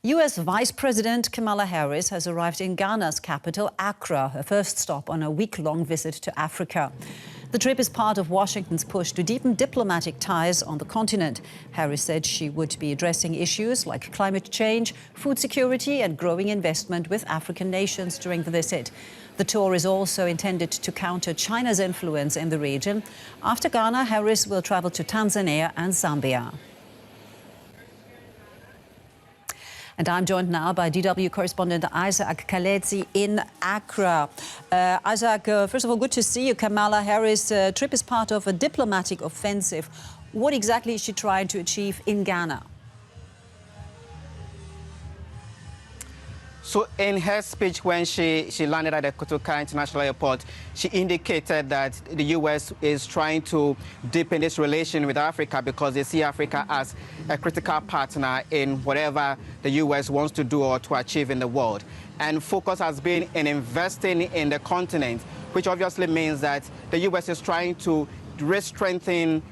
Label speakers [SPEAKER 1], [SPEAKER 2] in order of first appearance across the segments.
[SPEAKER 1] U.S. Vice President Kamala Harris has arrived in Ghana's capital, Accra, her first stop on a week-long visit to Africa. The trip is part of Washington's push to deepen diplomatic ties on the continent. Harris said she would be addressing issues like climate change, food security and growing investment with African nations during the visit. The tour is also intended to counter China's influence in the region. After Ghana, Harris will travel to Tanzania and Zambia. And I'm joined now by DW correspondent Isaac Kaletsi in Accra. Isaac, first of all, good to see you. Kamala Harris' trip is part of a diplomatic offensive. What exactly is she trying to achieve in Ghana?
[SPEAKER 2] So in her speech when she landed at the Kotoka International Airport, she indicated that the U.S. is trying to deepen its relation with Africa because they see Africa as a critical partner in whatever the U.S. wants to do or to achieve in the world. And focus has been in investing in the continent, which obviously means that the U.S. is trying to strengthen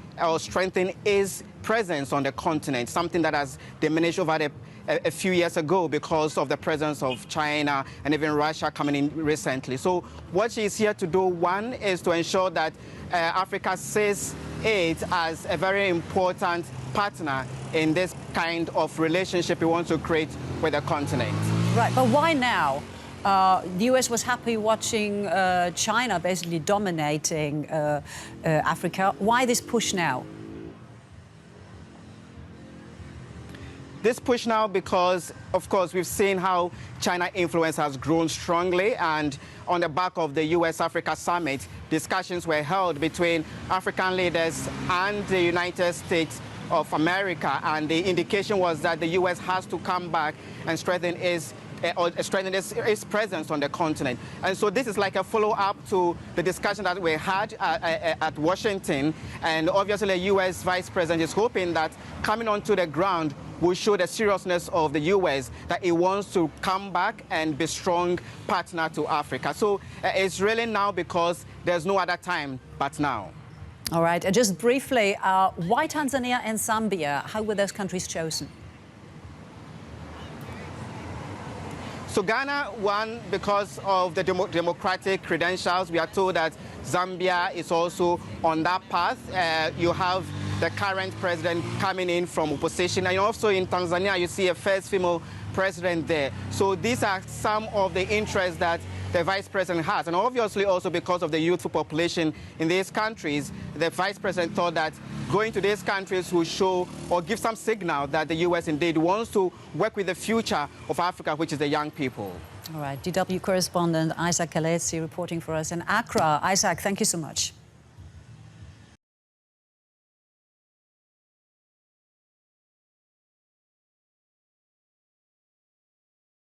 [SPEAKER 2] its presence on the continent, something that has diminished over a few years ago because of the presence of China and even Russia coming in recently. So what she is here to do, one, is to ensure that Africa sees it as a very important partner in this kind of relationship we want to create with the continent.
[SPEAKER 1] Right, but why now? The U.S. was happy watching China basically dominating Africa. Why this push now?
[SPEAKER 2] This push now because, of course, we've seen how China influence has grown strongly, and on the back of the U.S.-Africa summit, discussions were held between African leaders and the United States of America, and the indication was that the U.S. has to come back and strengthen its presence on the continent. And so this is like a follow-up to the discussion that we had at Washington, and obviously the U.S. Vice President is hoping that coming onto the ground will show the seriousness of the U.S., that it wants to come back and be a strong partner to Africa. So it's really now because there's no other time but now.
[SPEAKER 1] All right, just briefly, why Tanzania and Zambia? How were those countries chosen?
[SPEAKER 2] So Ghana won because of the democratic credentials. We are told that Zambia is also on that path. You have the current president coming in from opposition, and also in Tanzania you see a first female president there. So these are some of the interests that the vice president has, and obviously also because of the youthful population in these countries, the vice president thought that going to these countries will show or give some signal that the U.S. indeed wants to work with the future of Africa, which is the young people.
[SPEAKER 1] All right, DW correspondent Isaac Kaletsi reporting for us in Accra. Isaac, thank you so much.